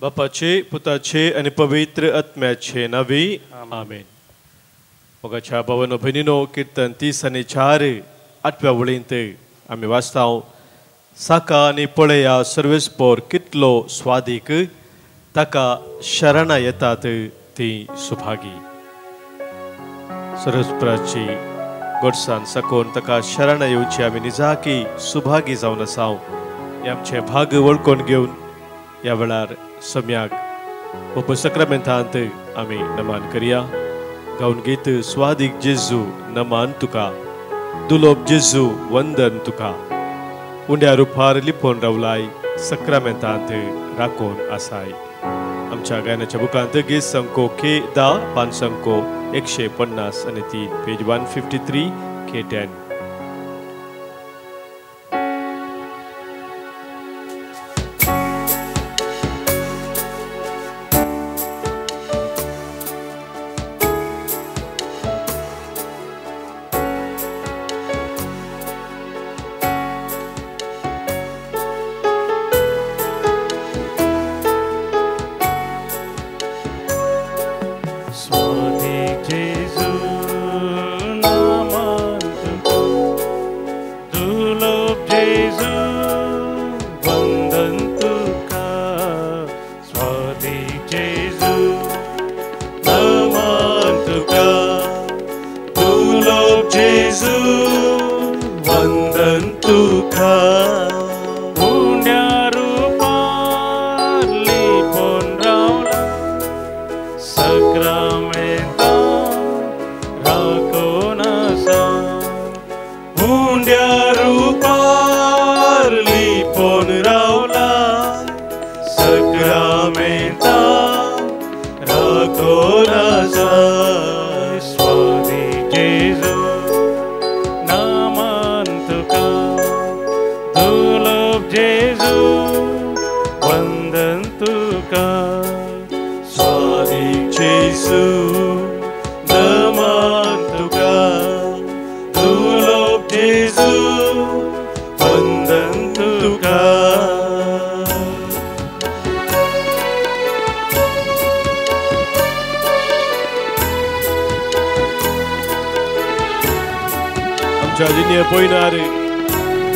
बापाचे पुताचे आणि पवित्र आत्म्याचे नावे आमेन. मोगाच्या भावन भयणीनो कीर्तन 30 आणि 4 8व्या वळींत आम्ही वाचताव. साका आणि पळया सर्वेस्पोर कितलो स्वादीक ताका शरणा येतात ती सुभागी. सर्वेस्पराची गोडसाण साकोन ताका शरणा येवची आम्ही निजाकी सुभागी जावन आसाव. हे आमचे भाग वळखून घेवन या वेळार सम्याक उपसक्रमेंतांत आम्ही नमान करिया. गाऊन गीत स्वादीक जेजू नमान तुका, दुलोब जेजू वंदन तुका, उंड्या रुपार लिपोन रावलाय सक्रामेंतांत राखून आसाय. आमच्या गायनाच्या बुकांत गीत संको के 10 पान संको 150 आणि 3 पेज 153 के 10.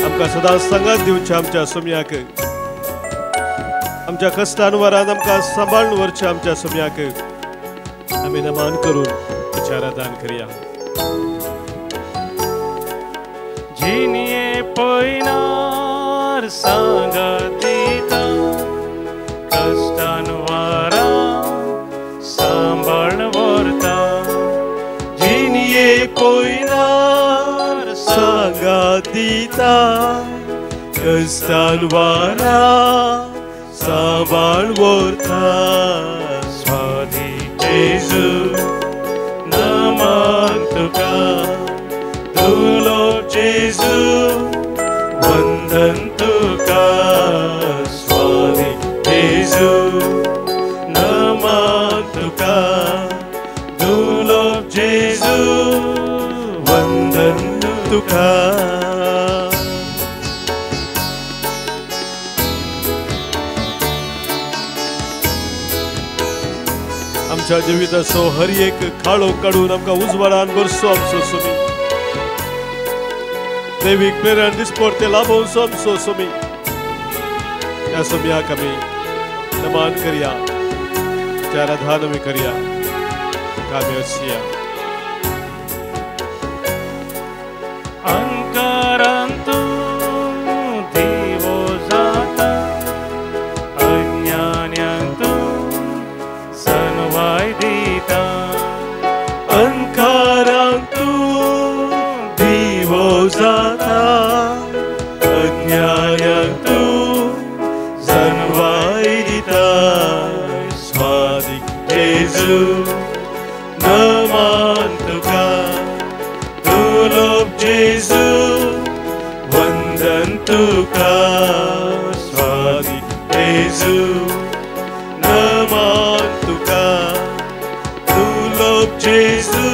आमकां सदांच सांगात दिवचे आमच्या सोम्याक, आमच्या कश्टान वरान आमकां सांबाळून व्हरचे आमच्या सोम्याक आमी नमान करून विचारादान करिया. जिनिये पयनार सांगात दिता, कश्टान वरान सांबाळून व्हरता. जिनिये पयनार सांगात दिता, कश्टान वरान सांबाळून व्हरता. स्वादी जेजू नमान तुका, दुलोब जेजू वंदन तुका. स्वादी जेजू नमान तुका, दुलोब जेजू वंदन तुका. आमच्या जिविताचो हर एक खाळो काडून आमकां उजवाडान भरसो आमचो सोमी. दैवीक प्रेरण दिसपट ते लाभोवचो आमचो सोमी. ह्या सोम्याक आमी नमान करिया, आराधना आमी करिया. आमी असिया अंकारांतू देवो जाता, अज्ञान्यांतू सनवाय दिता. अंकारांतू दिवो जाता, अज्ञान्यांतू सनवाय दिता. स्वादीक जेजू नमान तुका, दुलोब जेजू वंदन तुका. स्वादीक जेजू नमान तुका, दुलोब जेजू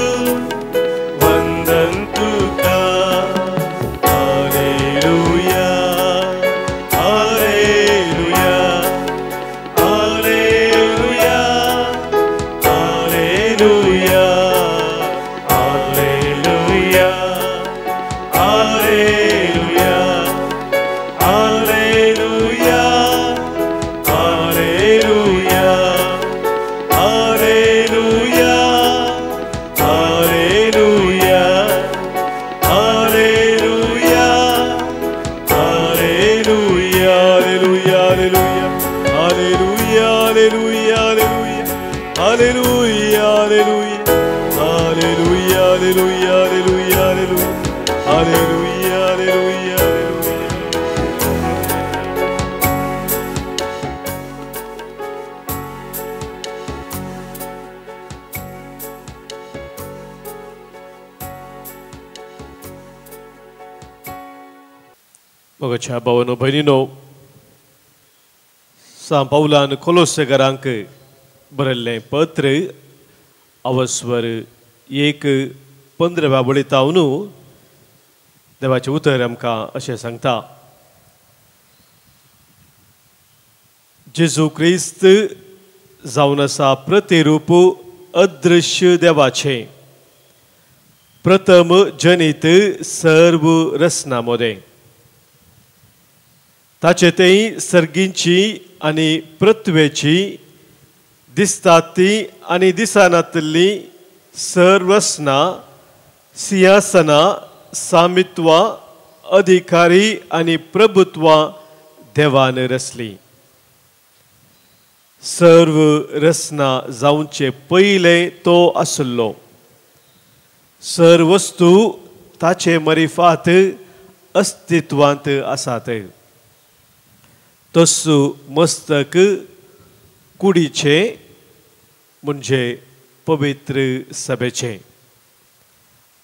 वंदन तुका. हालेलुया, हालेलुया, हालेलुया. Hallelujah. Hallelujah. Hallelujah. Hallelujah. Hallelujah. Hallelujah. Hallelujah. Hallelujah. Hallelujah. Hallelujah. Hallelujah. मोगाच्या भावांनो भयणीनो सांत पौलान कोलोसेकारांक बरयल्लें पत्र अवस्वर 1:15 बळयताव न्हू देवाचें उतर आमकां अशें सांगता जेजू क्रिस्त जावन आसा प्रतिरूप अदृश्य देवाचें प्रथम जनित सर्व रचना मोदें ताचे तें सर्गींची आनी पृथ्वेची दिसतात ती आनी दिसनातली सर्व रचना सिंहासना सामित्वा अधिकारी आनी प्रभुत्वा देवान रचली सर्व रचना जावचे पयले तो आसलो सर्व वस्तू ताचे मरिफात अस्तित्वांत आसात तसो मस्तक कुडीचे म्हणजे पवित्र सभेचे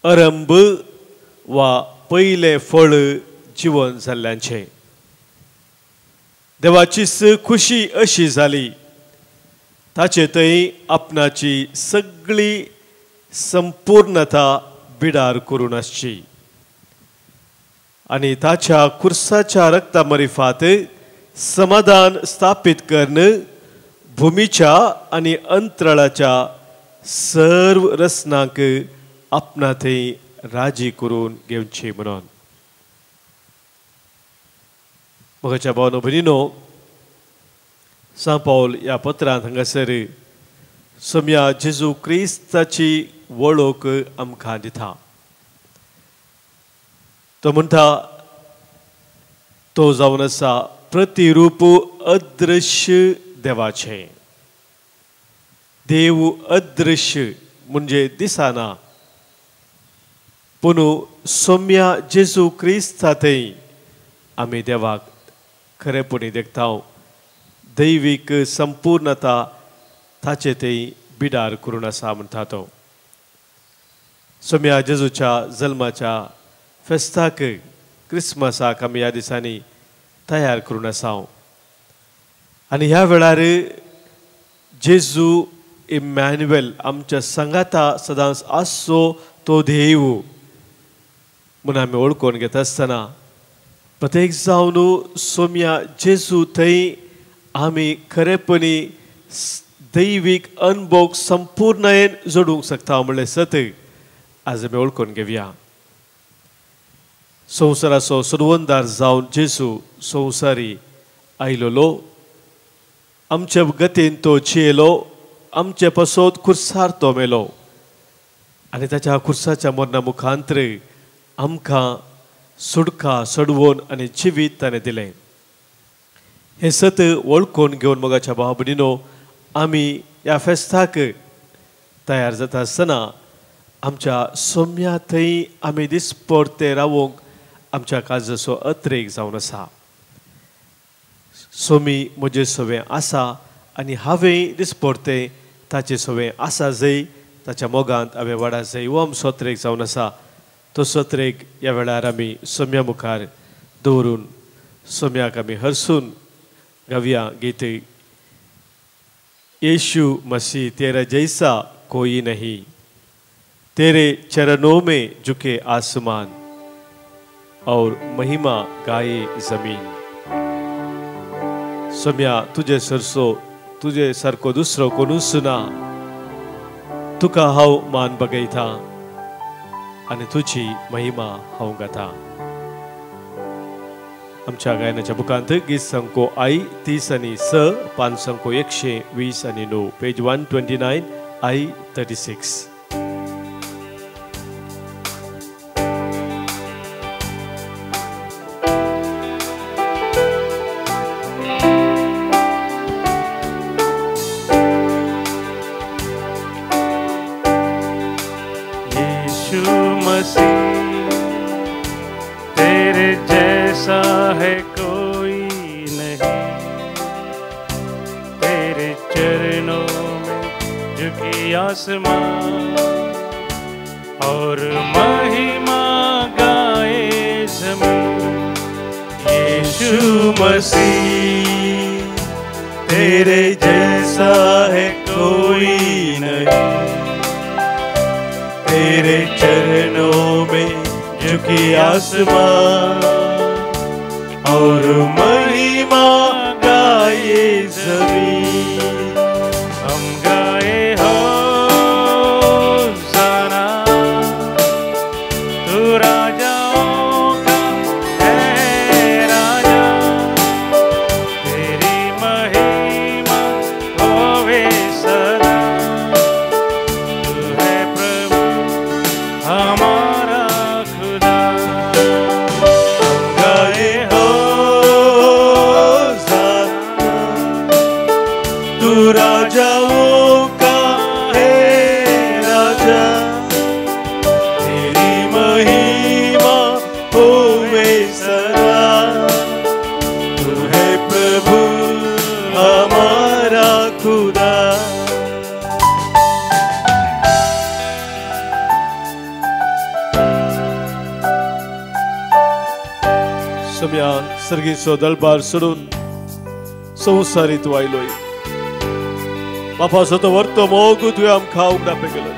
आरंभ वा पयले फळ जीवन जाल्ल्यांचे देवाचीच खुशी अशी जाली ताचे थंय आपणाची सगळी संपूर्णता बिडार करून आसची आनी ताच्या खुर्साच्या रक्ता मरिफात समाधान स्थापित करन भूमीच्या आनी अंतराळाच्या सर्व रचनांक आपणा थंय राजी करून घेवची म्हणून मोगाच्या भावांनो भयणीनो सांत पौल ह्या पत्रांत हांगासर सोम्या जेजू क्रिस्ताची वळख आमकां दिता तो म्हणटा तो जावन आसा प्रतिरूप अदृश्य देवाचे देव अदृश्य म्हणजे दिसना पूण सोम्या जेजू क्रिस्तांतय आमी देवाक खरेपणी देखता दैवीक संपूर्णता ताचे थंय बिडार करून आसा म्हणटा तो सोम्या जेजूच्या जल्माच्या फेस्ताक क्रिस्मसाक आमी ह्या दिसांनी तयार करून आसा आनी ह्या वेळार जेजू इमॅन्युएल आमच्या संगाता सदांच आसचो तो देव म्हणून आमी वळखून घेता आसतना प्रत्येक जावन सोम्या जेजू थंय आमी खरेपणी दैवीक अनुभव संपूर्णयेन जोडूंक शकता म्हणलें सत आज आमी वळखून घेवया संवसाराचो सुरवंदार जावन जेजू संवसारी आयलोलो आमचे गतीन तो जियेलो आमचे पसोत खुर्सार तो मेलो आनी ताच्या खुर्साच्या मरणा मुखांतर आमकां सुडका सोडवून आनी जिवीत ताणें दिलें हे सत वळखून घेवन मोगाच्या भाव भयणीनो आमी ह्या फेस्ताक तयार जाता आसतना आमच्या सोम्या थंय आमी दिसपरते रावूंक आमच्या काळजाचो अत्रेक जावन आसा सोमी म्हजें सवें आसा आनी हांवें दिसपरते ताचें सवें आसा जंय ताच्या मोगांत हांवें वाडा जंय हो आमचो अत्रेक जावन आसा तो सत्रेक ह्या वेळार आमी सोम्या मुखार दवरून सोम्याक आमी हरसून गावया गीत यीशु मसीह तेरा जैसा कोई नहीं तेरे चरणों में झुके आसमान और महिमा गाये जमीन सोम्या तुझे सरसो तुझे सारको दुसरो कोणूच ना तुका हांव मान बगयता आनी तुजी महिमा हांव गाता आमच्या गायनाच्या बुकांत गीत संको आई 30 आनी 6 पान संको 120 आनी 9 पेज 129 आई 36 Thank you. झुकी आसमां और महिमा गाए ज़मीन। यीशु मसीह तेरे जैसा है कोई नहीं, तेरे चरणों में झुकी आसमां और महिमा गाए ज़मीन। हम गाए होसाना, तू राजाओं का है राजा, तेरी महिमा होवे सदा। तू है प्रभु हमारा खुदा। हम गाए तू राजाओं का है राजा, तेरी महिमा होवे सदा। तू है प्रभु हमारा खुदा। सम्यान सर्गी सो दलबार सोडून संवसारीत वायलोय। बापा सो तो वर्तो मोगू तुवें आमकां उगडापे केलोय।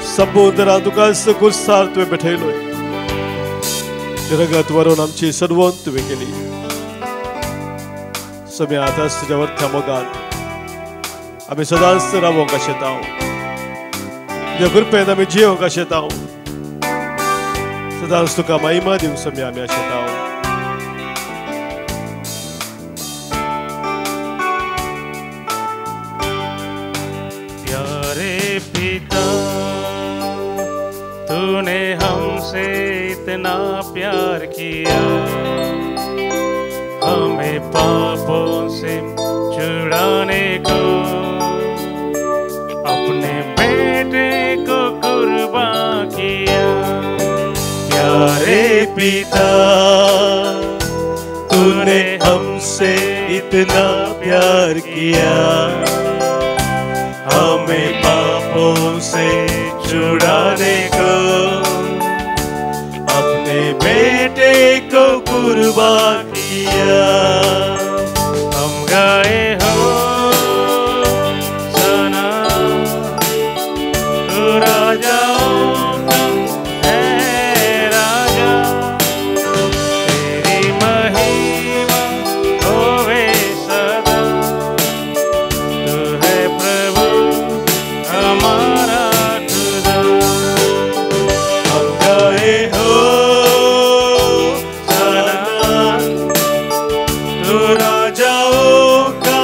समुद्रा तुका खुर्सार तुवें बेठयलोय। जगत व्हरून आमची सडवण तुवें केली। सम्यान आतां तुज्या वर्था मोगान आमी सदांच रावोंक आशेताव। तुज्या कृपेन आमी जियोंक आशेताव। सदांच तुका महिमा दिवंक सम्या आमी आशेताव। प्यारे पिता, तूने हमसे इतना प्यार किया, हमें पापों से छुड़ाने को अपने बेटे को कुर्बान किया। प्यारे पिता, तूने हमसे इतना प्यार किया, हमें पापों से छुड़ाने को अपने बेटे को कुर्बान किया। हम गाए होसाना, तू राजाओं का है राजा, तेरी महिमा होवे सदा। तू है प्रभु हमारा खुदा। हम गाए होसाना, तू राजाओं का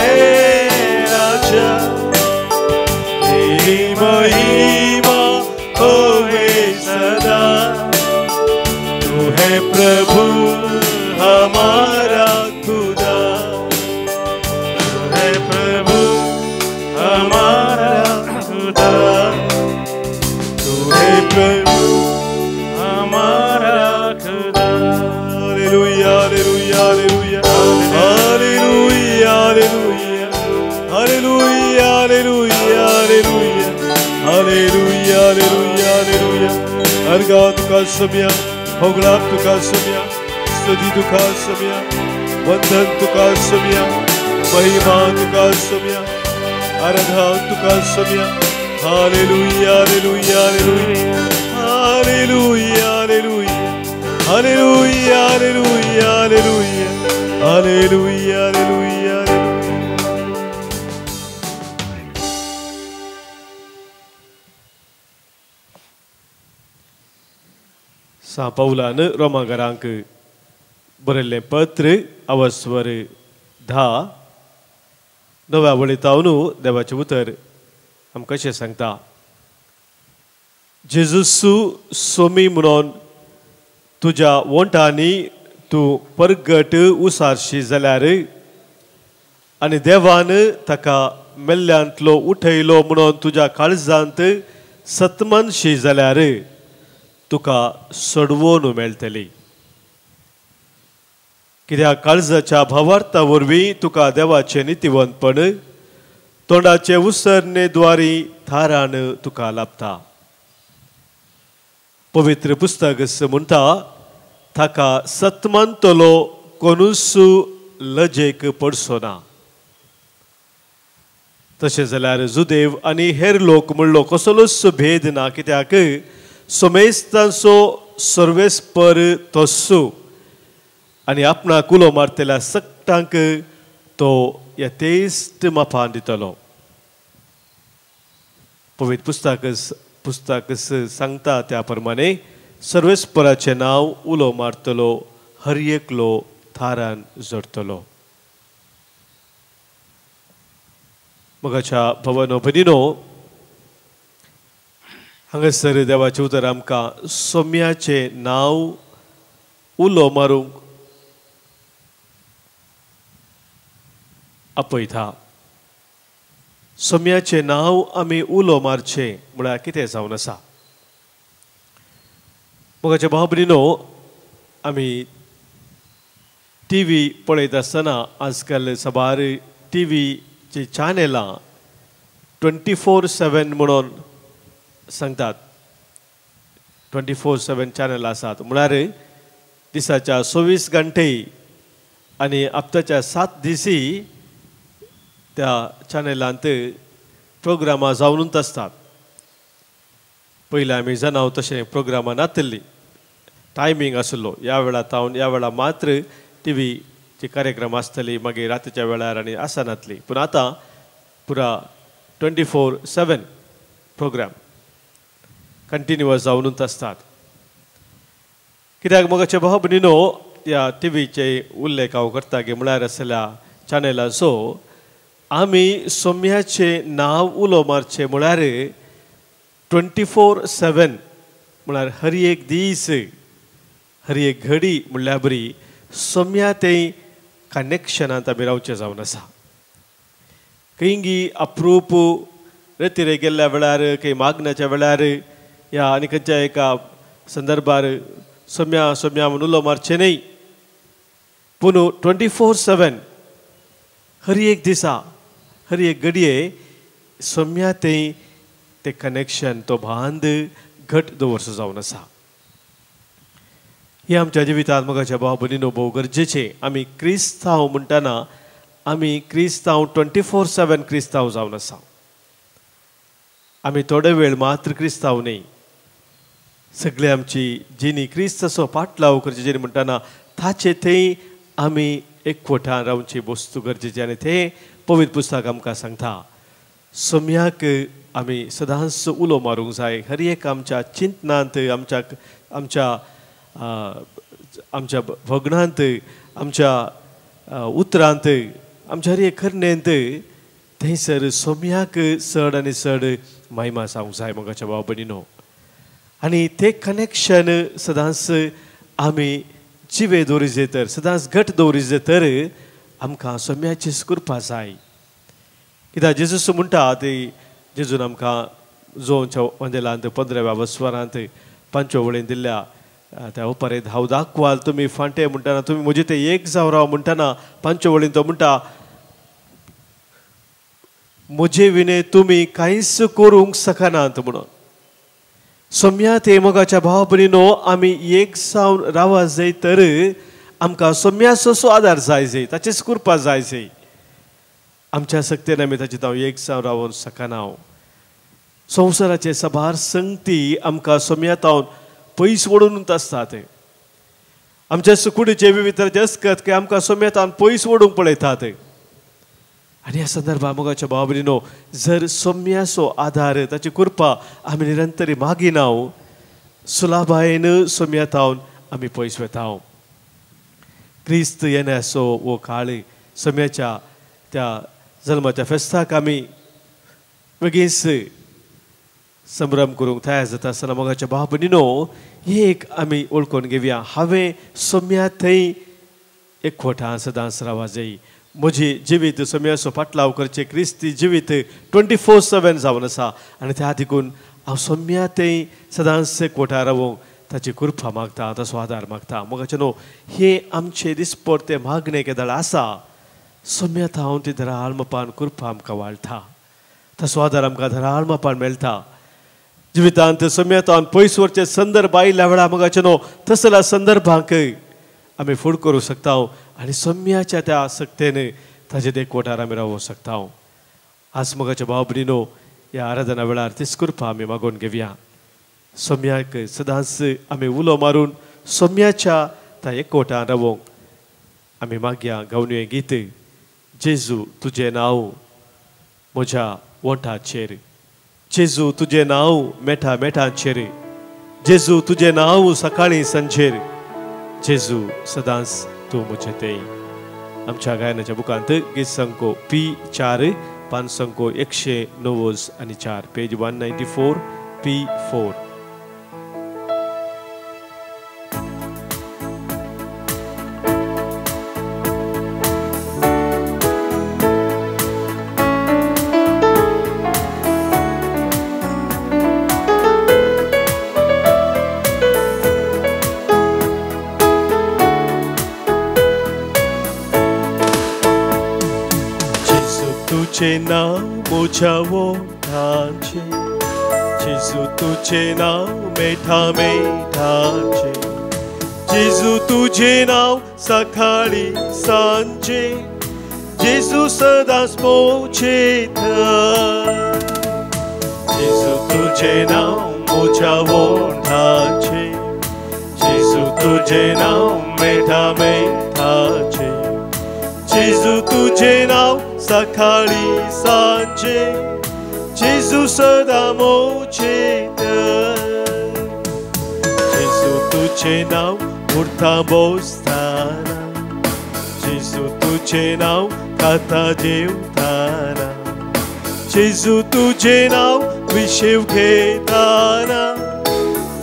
है राजा, तेरी महिमा होवे सदा। तू है प्रभु हमारा खुदा। तू है प्रभु हमारा खुदा। तू है प्रभु हमारा खुदा। हालेलुया हालेलुया हालेलुया हालेलुया हालेलुया हालेलुया हालेलुया हालेलुया हालेलुया हालेलुया। अर्गा तुका सम्या, होगलाप तुका सम्या, स्तुति तुका सम्या, वंदन तुका सम्या, महिमा तुका सम्या, आराधना तुका सम्या। हालेलुया हालेलुया हालेलुया हालेलुया हालेलुया हालेलुया हालेलुया हालेलुया हालेलुया हालेलुया। सा पौलान रोमाकारांक बरयल्लें पत्र अवस्वर 10 9व्या वळींतावन देवाचें उतर आमकां अशें सांगता। जेजूसू सोमी म्हणून तुज्या वोंटांनी तूं परगट उसारशी जाल्यार आनी देवान ताका मेल्ल्यांतलो उठयलो म्हणून तुज्या काळजांत सतमनशी जाल्यार तुका सडवण मेळटली। कित्याक काळजाच्या भावार्था वरवीं तुका देवाचें नितीवंतपण तोंडाचे उसरणे द्वारी थारान तुका लाभता. पवित्र पुस्तक म्हणटा ताका सतमंतलो कोणूच लजेक पडचो ना. तशें जाल्यार जुदेव आनी हेर लोक म्हणलो कसलोच भेद ना, कित्याक सोमेस्तांचो सर्वेस्पर तोस्सू आनी आपणाक उलो मारतल्या सक्तांक तो यथेश्ट मापान दितलो. पवित्र पुस्तक सांगता त्या प्रमाणे सर्वेस्पराचें नांव उलो मारतलो, हर एकलो थारान जोडतलो. मगाच्या भवनो भगिनीनो, हांगासर देवाचें उतर आमकां सोम्याचें नांव उलो मारूंक आपयता. सोम्याचें नांव आमी उलो मारचें म्हळ्यार कितें जावन आसा. मगाच्या भाव भगिनीनो, आमी टीव्ही पळयत आसतना आजकाल सबार टीव्हीची चॅनलां 24/7 म्हणून सांगतात. 24/7 चॅनल आसात म्हळ्यार दिसाच्या 24 घंटे आनी हप्त्याच्या 7 दिसी त्या चॅनलांत प्रोग्रामां जावनूच आसतात. पयलीं आमी जाणाव तशें प्रोग्रामां नासली, टायमींग आसलो, ह्या वेळार तावन ह्या वेळार मात्र टीव्हीचे कार्यक्रम आसतली, मागीर रातीच्या वेळार आनी आसनातली. पूण आतां पुरा 24/7 प्रोग्राम कंटिन्युअस जावनूच आसतात. कित्याक मगाचे भाव भगिनीनो, ह्या टीव्हीचे उल्लेख हांव करता गे म्हळ्यार आसल्या चॅनलाचो आमी सोम्याचें नांव उलो मारचें म्हळ्यार 24/7 म्हळ्यार हर एक दीस हर एक घडी म्हणल्यार बरी सोम्या तें कनेक्शनांत आमी रावचें जावन आसा. खंयी अप्रूप रेतीरे गेल्ल्या वेळार खंय मागण्याच्या वेळार या आनी खंयच्या एका संदर्भार सोम्या सोम्या म्हणून उलो मारचें न्ही, पूण 24/7 हर एक दिसा हर एक घडये सोम्या तें कनेक्शन तो बांद घट दवरचो जावन आसा. ही आमच्या जिवितांत मगाच्या भाव भगिनीनो भोव गरजेचें. आमी क्रिस्तांव म्हणटना आमी क्रिस्तांव 24/7 क्रिस्तांव जावन आसा. आमी थोडे वेळ मात्र क्रिस्तांव न्ही. सगळे आमची जिणी क्रिस्ताचो पाटलाव करचे जेणे म्हणटना ताचे थंय आमी एकवटान रावची वस्तू गरजेची. आनी तें पवित्र पुस्तक आमकां सांगता. सोम्याक आमी सदांच उलो मारूंक जाय. हर एक आमच्या चिंतनांत, आमच्या भगणांत, आमच्या उतरांत, आमच्या हर एक खरनेंत थंयसर सोम्याक चड आनी चड महिमा जावंक जाय मगाच्या भाव भगिनीनो. आनी तें कनेक्शन सदांच आमी जिवे दवरिजे तर, सदांच घट दवरिजे तर आमकां सोम्याची कृपा जाय. कित्याक जेजूस म्हणटा ती जेजून आमकां जोच्या वंदेलांत 15व्या वस्वारांत 5व्या वळेन दिल्ल्या त्या उपारेंत हांव दाखवाल तुमी फांटे म्हणटना तुमी म्हजे ते एक जाव राव म्हणटना 5व्या वळेन तो म्हणटा म्हजे विने तुमी कांयच करूंक शकनात म्हणून. सोम्या ते मोगाच्या भाव भगिनीनो आमी एक जावन रावा जाय तर आमकां सोम्याचो आदार जाय जाय, ताचीच कृपा जाय जाय. आमच्या सक्तेन आमी ताचे हांव एक जावन रावूंक शकना. संवसाराचे सबार संगती आमकां सोम्यातावन पयस ओडूनच आसतात. आमच्या सुकुडीचे विविधचे असकत की आमकां सोम्यातावन पयस ओडूंक पळयतात. आनी ह्या संदर्भात मोगाच्या भाव भगिनीनो जर सोम्याचो आदार ताची कृपा आमी निरंतरी मागिना सुलाभायेन सोम्यातावन आमी पयस वेता. क्रिस्त येण्याचो वो काळ सोम्याच्या त्या जल्माच्या फेस्ताक आमी बेगीच संभ्रम करूंक तयार जाता आसतना मोगाच्या भाव भगिनीनो एक आमी ओळखून घेवया. हांवें सोम्या थंय एकवटान सदांच रावा जाय. म्हजी जिवीत सोम्याचो पाटलाव करचे क्रिस्ती जिवीत 24/7 जावन आसा. आनी त्या देखून हांव सोम्या थंय सदांच एकवटान रावूंक ताची कृपा मागता, ताचो आदार मागता. मोगाचे न्हू हे आमचे दिसपडते मागणे केदळ आसा. सोम्यात हांव ती दराळ मपान कृपा आमकां वाळटा. तसो आदार आमकां धराळमापान मेळटा जिवितांत सम्यतान पयसवरचे संदर्भ आयिल्ल्या वेळा मगाचे न्हू तसल्या संदर्भांक आमी फूड करूं शकता आनी सम्याच्या त्या आसक्तेन ताजे देखवटार आमी रावूं शकता आज मगाच्या भाव भयणीनो ह्या आराधना वेळार तीच कृपा आमी मागून घेवया सम्याक सदांच आमी उलो मारून सम्याच्या त्या एकवटान रावूंक आमी मागया गावनुये गीत जेजू तुजें नांव म्हज्या ओंठाचेर जेजू तुजें नांव मेठा मेठांचेर जेजू तुजें नांव सकाळीं संजेर जेजू सदांच तूं म्हजें तें आमच्या गायनाच्या बुकांत गीत संको P4 पान संको 190 आनी 4 पेज 194 P4 तुझे नाव मोझ्या ओंठांचे जेजू तुझे नाव मेठा मेठांचे जेजू तुझे नाव सकाळी सांजे जेजू सदांच मोचे जेजू तुझे नाव मोझ्या ओंठांचे जेजू तुझे नाव मेठा मेठांचे जेजू तुझे नाव सकाळी सांजे जेजू सदा मोचेत जेजू तुझे नाव उरता बोसताना जेजू तुझे नाव खाता जेवताना जेजू तुझे नाव विशेव घेताना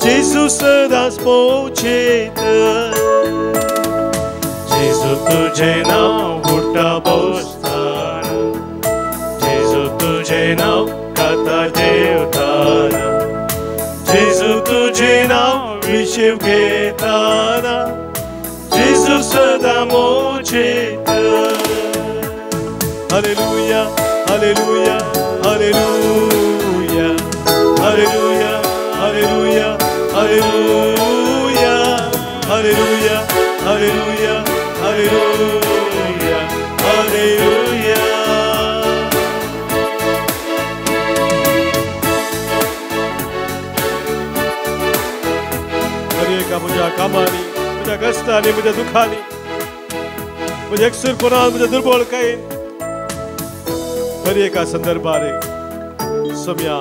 जेजू सदांच मोचेत जेजू तुझे नाव उरता बोसताना जेजू तुझे नाव खाता जेवताना जेजू तुझे नाव विशेव घेताना जेजू सदा मोचेत हालेलुया हालेलुया हालेलुया हालेलुया हालेलुया हालेलुया हालेलुया हालेलुया हालेलुया हालेलुया हरेका म्हज्या कामांनी म्हज्या कश्टांनी म्हज्या दुखांनी म्हज्या एकसुरपणान म्हज्या दुर्बळकायेन हर एका संदर्भार सम्या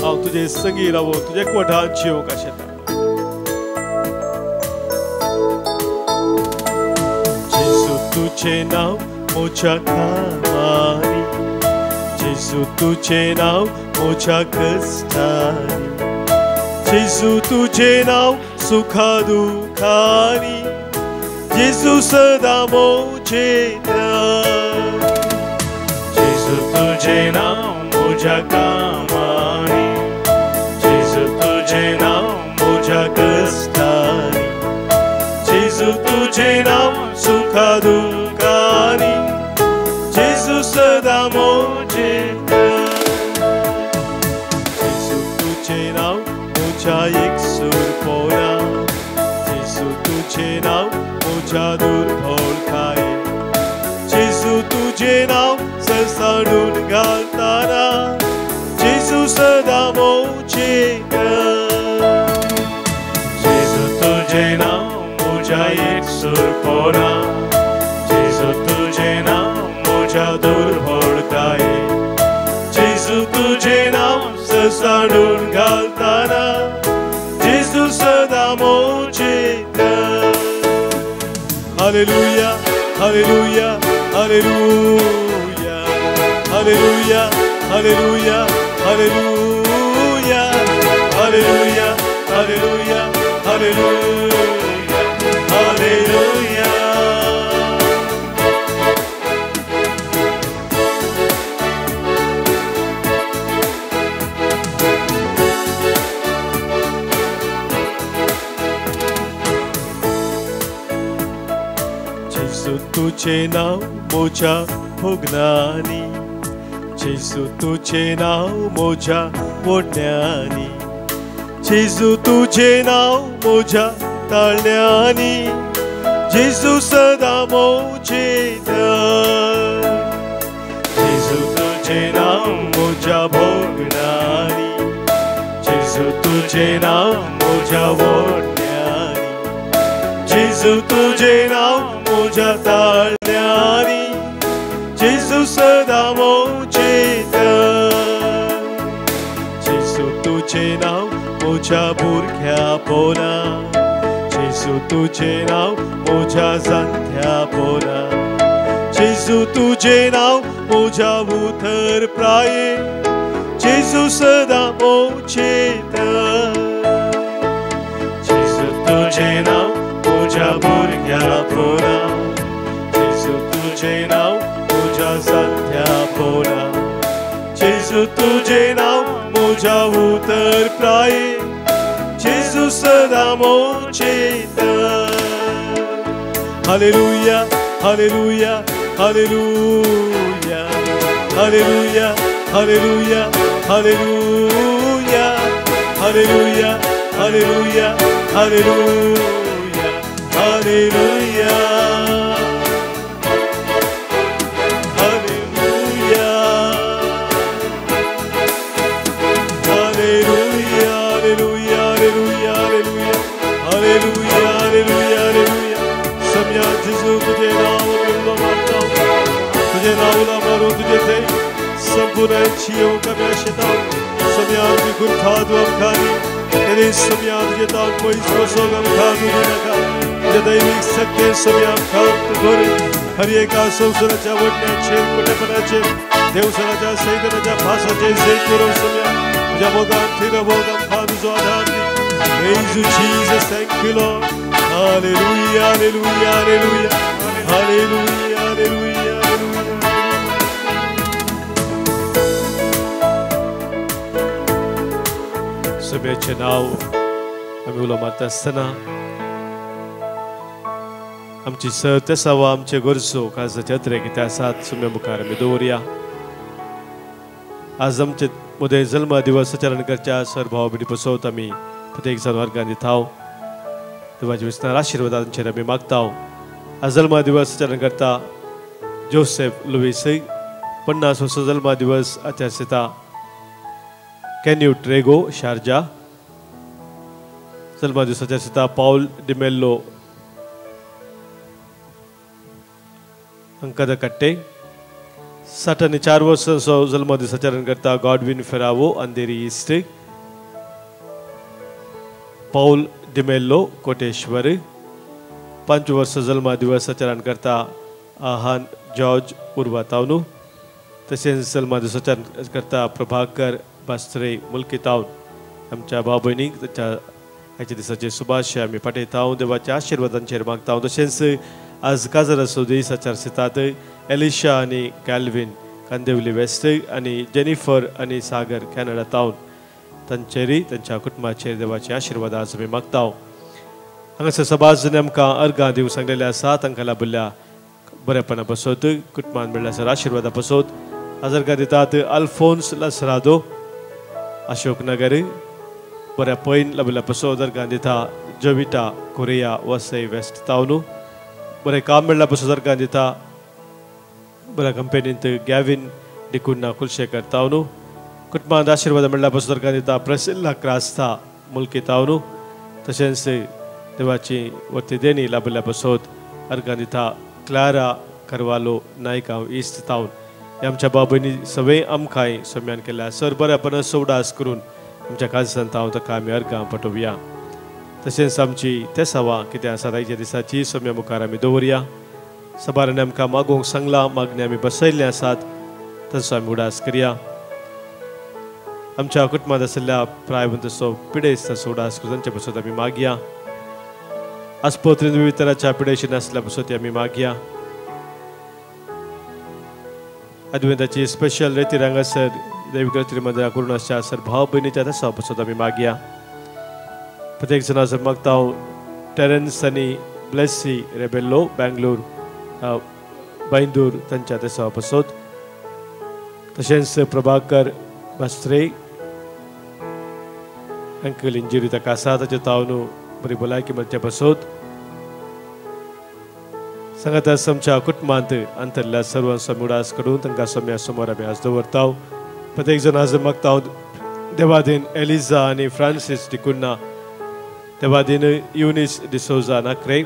हांव तुजे संगी रावूं तुजे एकवटान जिवंक आशेता जेजू तुझे नाव म्हज्या कामांनी जेजू तुझे नाव म्हज्या कश्टांनी जेजू तुझे नाव सुखा दुखांनी जेजू सदा मोचेत जेजू तुझे नाव म्हज्या कामांनी जेजू तुझे नाव म्हज्या कश्टांनी जेजू तुझे नाव सुखा दुखांनी जेजू सदा मोचेत जेजू तुझे नाव म्हज्या एकसुरपणा जेजू तुझे नाव म्हज्या दुर्बळकायेन जेजू तुझे नाव ससाडून घालताना जेजू सदा मोचेत जेजू तुझे नाव म्हज्या एकसुरपणा जेजू तुझे नाव म्हज्या दुर्बळकायेन जेजू तुझे नाव ससाडून घालताना जेजू सदा मोचेत हालेलुया हालेलुया हालेलुया हालेलुया हालेलुया हालेलुया हालेलुया हालेलुया हालेलुया हालेलुया जेजू तुझे नाव म्हज्या भोगनांनी जेजू तुझे नाव मोजा ओढण्यानी, जेजू तुझे नाव मोजा ताळण्यानी, जेजू सदा मोजेदार. जेजू तुझे नाव मोजा भोगणारी, जेजू तुझे नाव मोजा ओढण्यानी, जेजू तुझे नाव मोजा ताळण्यानी, जेजू सदा मोजेदार. जेजू तुझे नाव मोजा भुरग्या पोरा, जेजू तुझे नाव मोजा जाणट्या पोरा, जेजू तुझे नाव मोजा उतर प्राये, जेजू सदा मोजेदार. जेजू तुझे नाव मोजा भुरग्या पोरा, जेजू तुझे नाव मोजा जाणट्या पोरा, जेजू तुझे नाव मोजा उतर प्राये, जेजू सदा मोजेदार. हालेलुया हालेलुया हालेलुया हालेलुया हालेलुया हालेलुया हालेलुया हालेलुया हालेलुया हालेलुया Bunăciu că mi-a șetau să-mi arzi curcadu am cari, ele să-mi arzi dau poi sosog am cadu dinaka, de dai mix sakte să-mi am cadu gore, hari eka sosura ja vodne chen kute panache, dev saraja saidana ja phasa je zeikiro să-mi am, ja bogam thira bogam cadu zo adani. Praise you Jesus, thank you Lord. Hallelujah, hallelujah, hallelujah, hallelujah, hallelujah. सभेचे नाव आम्ही उलो मारता आसतना आमची तेसावा आमचे गरजो काळजाचे अत्रे कितें आसात सुम्या मुखार आमी दवरया. आज आमचे मोदे जल्म दिवस आचरण करच्या सर भाव भयणी बसोवत आमी प्रत्येक जाण वर्गांत दिताव. देवाच्या विस्तार आशिर्वादांचेर आमी मागताव. आज जल्म दिवस आचरण करता जोसेफ लुईस 50 वर्सां जल्म दिवस आचरता. Kenny Trego, Sharjah. जल्म दिवसाच्या आचरता पाउल डिमेल्लो अंकदकट्टे. 64 वर्सांचो जल्म दिवस आचरण करता गॉडविन फेरावो अंधेरी ईस्ट. पाउल डिमेल्लो कोटेश्वर. 5 वर्सां जल्म दिवस आचरण करता आहान जॉर्ज उर्वातावनू. तशेंच जल्म दिवस आचरण करता प्रभाकर बास्त्रे मुल्की टावन. आमच्या भाव भयणीक त्याच्या आयच्या दिसाचे शुभाशय आमी पाठयता. देवाच्या आशिर्वादांचेर मागता. तशेंच आज काजराचो दीस आचरतात एलिशा आनी कॅल्विन कांदिवली वेस्ट आनी जेनिफर आनी सागर कॅनडा टावन. तांचेरय तांच्या कुटुंबाचेर देवाचे आशिर्वाद आज आमी मागता. हांगासर सभाजने आमकां अर्गां दिवंक सांगलेले आसा. तांकां लाभल्या बरेपणा बसोत कुटुंबान मेळ्ळ्यासर आशिर्वादा बसोत. आज अर्गां दितात अल्फोन्स लसरादो अशोक नगर. बऱ्या पैन लाभल्या बसोत अर्गां दिता जोविटा कोरिया वसई वेस्ट टावन. बरें काम मेळ्ळ्या बसोत अर्गां दिता बऱ्या कंपनींत गॅविन डिकुन्ना कुलशेखर टावन. कुटुंबांत आशिर्वाद मेळ्ळ्या बसोत अर्गां दिता प्रसिल्ला क्रास्ता मुल्की टावन. तशेंच देवाची वर्ती देणी लाभल्या बसोत अर्गां दिता Clara Carvalho Naigaon east town. आमच्या बाबांनी सगळे आमकांय सम्यान केल्या. सर बऱ्यापण सवडास करून आमच्या काळजांत हांव ताका आमी अर्गां पाठोवया. तशेंच आमची तेसावा कितें आसा आयच्या दिसाची सम्या मुखार आमी दवरया. सभारांनी आमकां मागोवंक सांगलां. मागणी आमी बसयल्ले आसात ताचो आमी उडास करया. आमच्या कुटुंबांत आशिल्ल्या प्रायवंतचो पिडेस्त ताचो उडास करून तांचे बसत आमी मागया. आस्पोत्रीन विविध तरांच्या पिडेशी नासल्या बसत आमी मागया. अद्वैताची स्पेशल रेती हांगासर देविकर्त्री मंदिरा करून आसच्या सर भाव भयणीच्या तेसा बसत आमी मागया. प्रत्येक जण आज मागता टेरेन्स आनी ब्लेसी रेबेल्लो बेंगलोर बैंदूर तांच्या तेसा बसत. तशेंच प्रभाकर बास्त्रे अंकल इंजुरी ताका आसा ताचे ताव न्हू बरी भलायकी मेळचे बसोत सांगाता आमच्या कुटुंबांत अंतरल्या सर्वांचो उडास करून तांकां सोम्या समोर आमी आज दवरता प्रत्येक जण आज मागता देवादीन एलिझा आनी फ्रांसीस डिकुन्ना देवादीन युनिस डिसोजा नाक्रे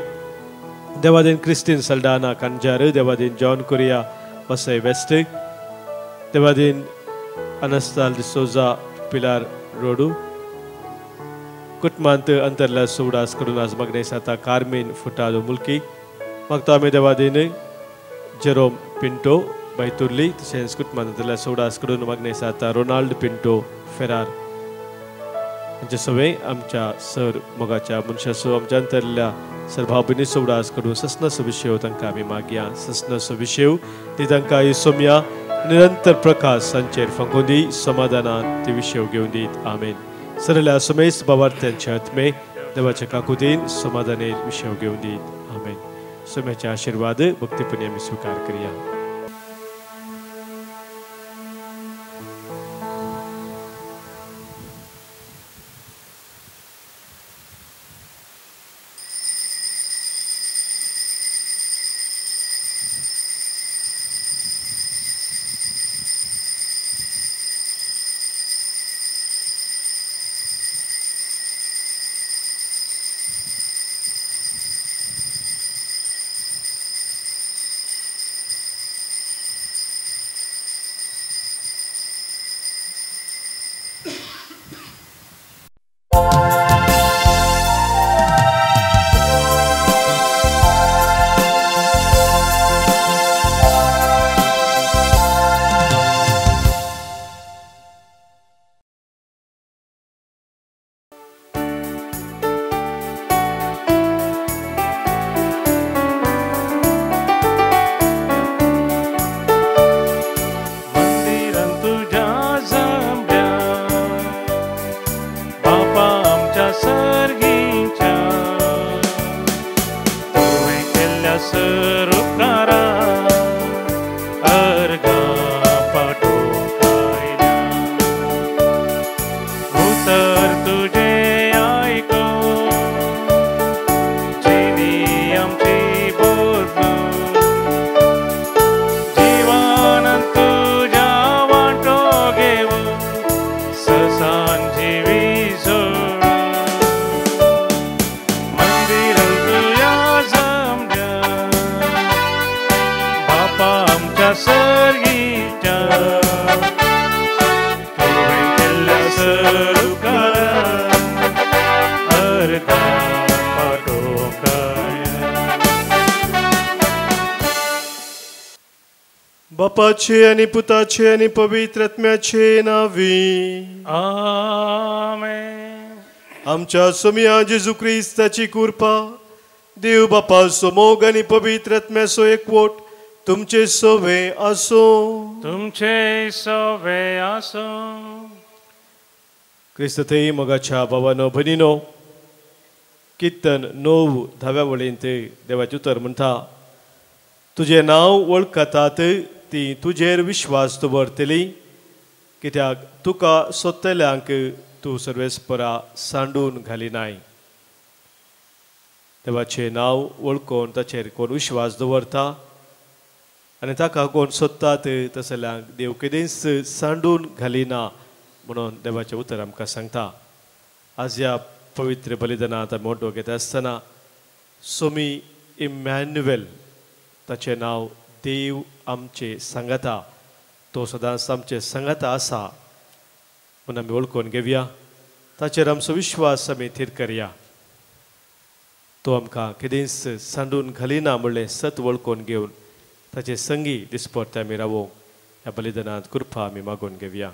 देवादीन क्रिस्टीन सल्डाना कांजार देवादीन जॉन कोरिया वसई वेस्ट देवादीन अनस्ताल डिसोजा पिलार रोडू कुटुंबांत अंतरल्या सुडास करून आज मागणे साता कार्मेन फुटादो मुल्की मागता आमी देवादीन जेरोम पिंटो बैतुर्ली तशेंच कुटुंबांत अंतरल्या सुडास करून मागणे साता रोनाल्ड पिंटो फेरार हांचे सगळे आमच्या सर मोगाच्या मनशाचो आमच्या अंतरल्या सर भाव भयणी उडास करून ससनसो विशय तांकां आमी मागया ससनसो विशय ती तांकां ही सोम्या निरंतर प्रकाश सांचेर फंगोदी समाधानान ती विशय घेवन दीत आमेन सरल्या समेस्त बाबार्थ्यांचे आत्मे देवाच्या काकुतीन समाधानेर विशय घेवन दीत आमेन सोम्याचे आशीर्वाद भक्तीपणी आमी स्वीकार करूया बापाचे आणि पुताचे आणि पवित्र आत्म्याचे नावी आमेन. आमच्या सोम्या जेजू ख्रिस्ताची कृपा देव बापाचो मोग आणि पवित्र आत्म्याचो एकवट तुमचे सवे असो. तुमचे सवे असो. क्रिस्तथई मोगाच्या भावानो भयणीनो किर्तन 9 वळेंत देवाचे उतर म्हणटा तुझे नाव वळखतात ती तुजेर विश्वास दवरतली कित्याक तुका सोदतल्यांक तूं सर्वेस्परा सांडून घालिनाय. देवाचें नांव वळखून ताचेर कोण विश्वास दवरता आनी ताका कोण सोदतात तसल्यांक देव केदेंच सांडून घालिना म्हणून देवाचें उतर आमकां सांगता. आज ह्या पवित्र बलिदानांत आमी मोठो घेता आसतना सोमी इमॅन्युएल ताचें नांव देव आमचे सांगाता तो सदांच आमचे सांगाता आसा म्हणून आमी वळखून घेवया. ताचेर आमचो विश्वास आमी थीर करया. तो आमकां केदेंच सांडून घालिना म्हणलें सत वळखून घेवन ताचे संगी दिसपट्टे आमी रावूं ह्या बलिदानांत कृपा आमी मागून घेवया.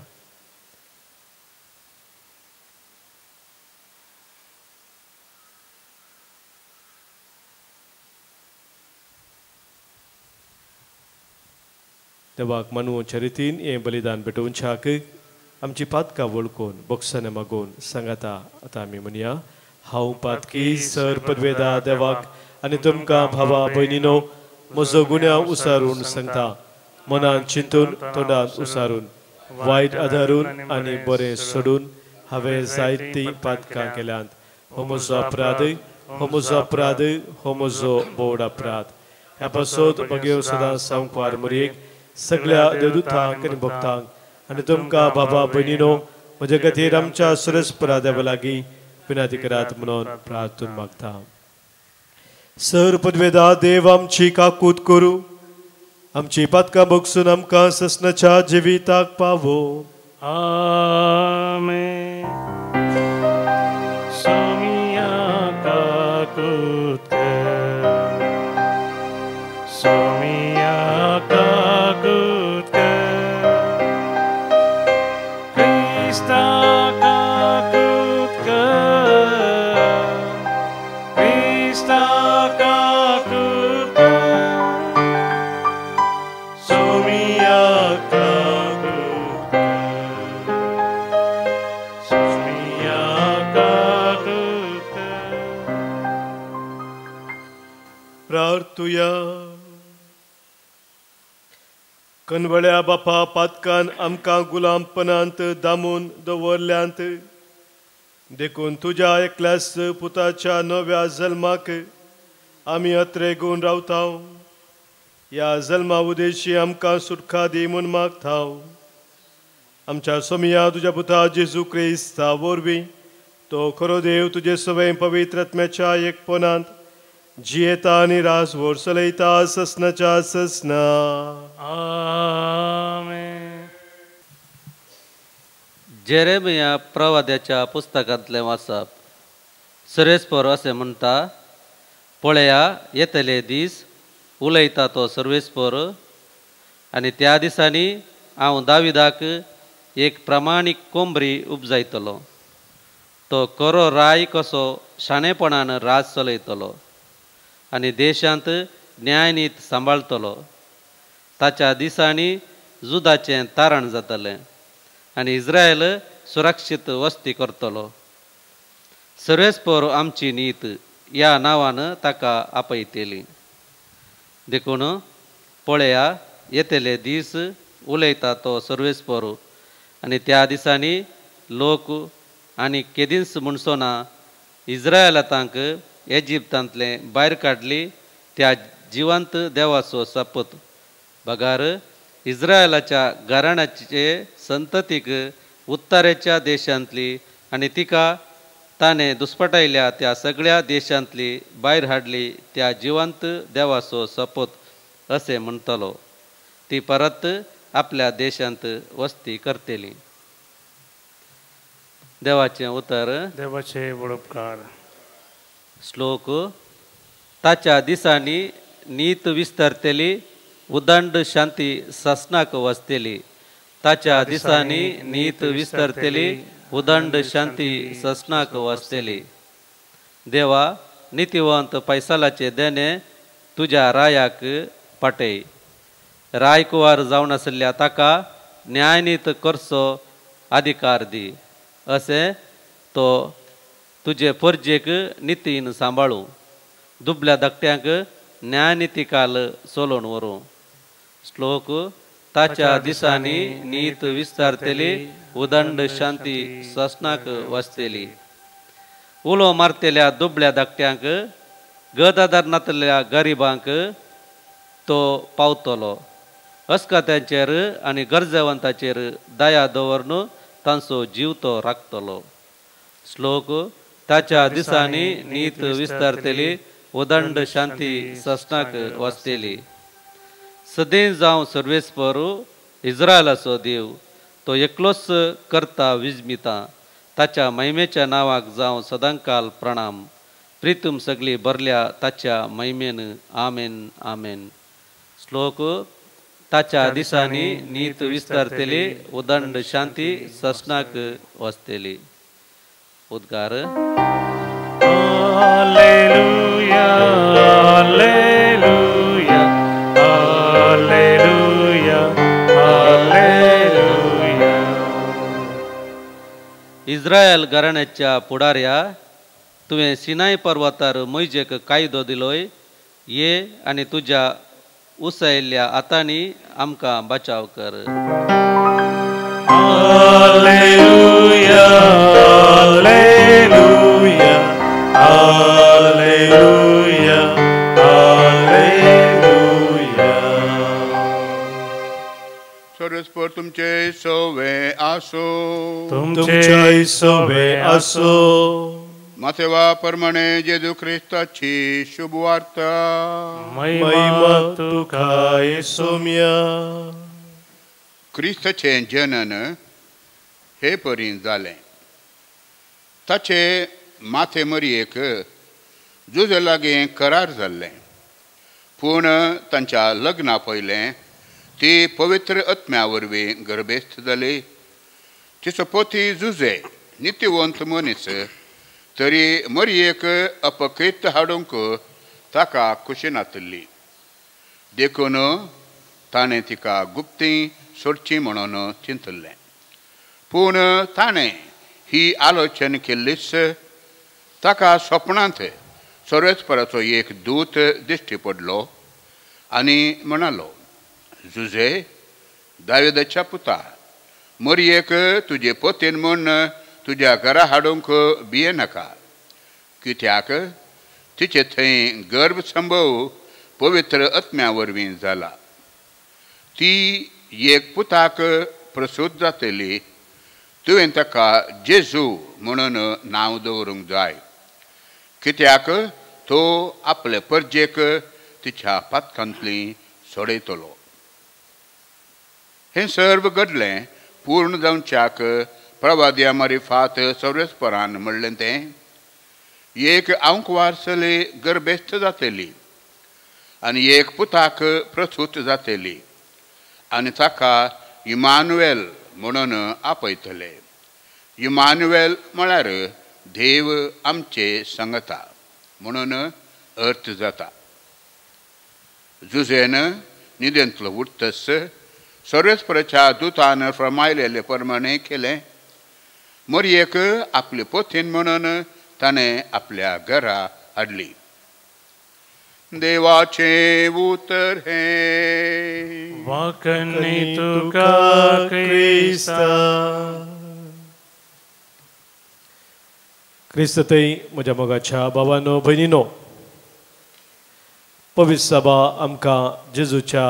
देवाक मानूच्या रितीन हें बलिदान भेटोवच्याक आमची पातकां वळखून बोक्साने मागून सांगाता आतां आमी म्हणया. हांव पातकी सर पदवेदा देवाक आनी तुमकां भावा भयणीनो म्हजो गुन्यांव उसारून सांगता. मनान चिंतून तोंडान उसारून वायट आदारून आनी बरें सोडून हांवें जायतीं पातकां केल्यांत हो म्हजो अपराध हो म्हजो अपराध हो म्हजो बोड अपराध ह्या पासत म्हगे सदां सांगपार मरयेक सगळ्या देवदूतांक आनी भक्तांक आनी तुमकां बाबा भयणीनो म्हजे खातीर आमच्या सरस्परा देवा लागीं विनंती करात म्हणून प्रार्थून मागता सर पदवेदा देव आमची काकूत करूं आमची पातकां भोगसून आमकां ससनाच्या जिविताक पावो आमेन सोमिया काकूत कर सोमिया काकूत कर क्रिस्ता काकूत कर क्रिस्ता काकूत कर सोमिया प्रार्थुया कनवळ्या बापा पातकान आमकां गुलामपणांत दामून दवरल्यांत देखून तुज्या एकल्यास पुताच्या नव्या जल्माक आमी अत्रेगून रावता ह्या जल्मा उदेशी आमकां सुटका दी म्हूण मागता आमच्या सोमिया तुज्या पुता जेजू क्रिस्ता वरवीं तो खरो देव तुजे सवय पवित्रत्म्याच्या एकपणांत जियेता आनी रासभर चलयता ससनाच्या ससना आमेन जेरेमिया प्रवाद्याच्या पुस्तकांतलें वाचप सर्वेस्पर अशें म्हणटा पळया येतले दीस उलयता तो सर्वेस्पर आनी त्या दिसांनी हांव दाविदाक एक प्रामाणीक कोंबरी उपजायतलो तो खरो राय कसो शाणेपणान राज चलयतलो आनी देशांत न्यायनीत सांबाळतलो ताच्या दिसांनी जुदाचें तारण जातलें आनी इस्रायल सुरक्षीत वस्ती करतलो सर्वेस्पर आमची नीत ह्या नांवान ताका आपयतली देखून पळया येतले दीस उलयता तो सर्वेस्पर आनी त्या दिसांनी लोक आनी केदींस म्हणसोना इस्रायलांतांक इजिप्तांतले भायर काडली त्या जिवंत देवाचो सपत बगार इस्रायलाच्या घराण्याचे संततीक उत्तरेच्या देशांतली आनी तिका ताणें दुस्पटायल्या त्या सगळ्या देशांतली भायर हाडली त्या जिवंत देवाचो सपत अशें म्हणटलो ती परत आपल्या देशांत वस्ती करतली देवाचें उतर देवाचे उपकार श्लोक ताच्या दिसांनी नीत विस्तारतली उदंड शांती ससनाक वसतली ताच्या दिसांनी नीत विस्तारतली उदंड शांती ससनाक वसतली देवा नितिवंत पैसालाचे देणे तुज्या रायाक पटय रायकुवार जावन आसल्या ताका न्यायनीत करचो अधिकार दी अशें तो तुजे परजेक नितीन सांबाळू दुबल्या धाकट्यांक न्यायनितिकाल चलोवन व्हरूं श्लोक ताच्या दिसांनी नीत विस्तारतली उदंड शांती ससनाक वसतली उलो मारतेल्या दुबल्या धाकट्यांक गदादार नातल्या गरिबांक तो पावतलो अस्कात्यांचेर आनी गरजेवंताचेर दया दवरून तांचो जीव तो राखतलो श्लोक ताच्या दिसांनी नीत विस्तारतली उदंड शांती ससनाक वसतली सदैव जावं सर्वेस्पर इस्रायलाचो देव तो एकलोच करता विजमिता ताच्या महिमेच्या नावाक जावं सदांकाल प्रणाम प्रितूम सगळी भरल्या ताच्या महिमेन आमेन आमेन श्लोक ताच्या दिसांनी नीत विस्तारतली उदंड शांती ससनाक वसतली उद्गार हालेलुया हालेलुया हालेलुया हालेलुया इस्रायल घराण्याच्या पुढाऱ्या तुवें सिनाय पर्वतार मोइजेक कायदो दिलोय ये आनी तुज्या उसयल्ल्या आतांनी आमकां बचाव कर. Alleluia, Alleluia, Alleluia, Alleluia. सर्वस्पर तुमचे सोवे आसो. तुमचे सोवे असो. माथेवा प्रमाणे जेजू ख्रिस्ताची शुभ वार्ता. महिमा तुका येसुम्या. क्रिस्तचे जनन हे परी जालें. ताचे माथे मरयेक जुजे लागीं करार जाल्लें. पूण तांच्या लग्ना पयलें ती पवित्र आत्म्या वरवीं गर्भेस्त जाली. तिचो पोती जुजे नित्यवंत मनीस तरी मरयेक अपकृत हाडूंक ताका कुशी नातली. देखून ताणें तिका गुप्ती सोडची म्हणून चिंतल्लें. पूण ताणें ही आलोचन केल्लीच ताका स्वप्नांत सर्वेस्पराचो एक दूत दिश्टी पडलो आनी म्हणालो, जुजे, दाविदाच्या पुता, मरयेक तुजे पोतीन म्हूण तुज्या घरा हाडूंक भियेनाका. कित्याक तिचे थंय गर्भ संभव पवित्र आत्म्या वरवीं जाला. ती एक पुताक प्रसूत जातली. तुवें ताका जेजू म्हणून नांव दवरूंक जाय. कित्याक तो आपले परजेक तिच्या पातकांतली सोडयतलो. हें सर्व घडलें पूर्ण जावच्याक प्रवाद्या मारिफात सर्वेस्परान म्हणलें तें, एक आंकवारसली गर्भेस्त जातली आनी एक पुताक प्रसूत जातली आनी ताका इमानुएल म्हणून आपयतले. इमानुएल म्हळ्यार देव आमचे संगता म्हणून अर्थ जाता. जुजेन न्हिदेंतलो उठतस सर्वेस्पराच्या दुतान फर्मायलेले प्रमाणे केलें. मरयेक आपले पोतीन म्हणून ताणें आपल्या घरा हाडली. देवाचे उतर हे वाकणी तुका क्रिस्ता. क्रिस्ततय म्हज्या मोगाच्या भावांनो भयणीनो, पवित्र सभा आमकां जेजूच्या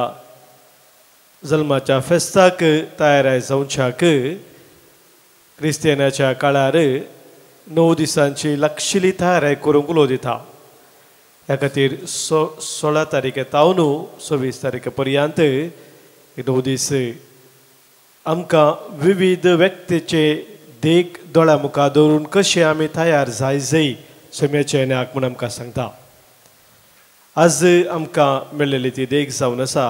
जल्माच्या फेस्ताक तयार जावच्याक क्रिस्तियानाच्या काळार 9 दिसांची लागशिल्ली तयारी करूंक उलो दिता. ह्या खातीर 16 तारीखेतावन 26 तारीख पर्यंत 9 दीस आमकां विविध व्यक्तीचे देख दोळ्या मुखार दवरून कशे आमी तयार जाय सम्याचे येण्याक म्हूण आमकां सांगता. आज आमकां मेळिल्ली ती देख जावन आसा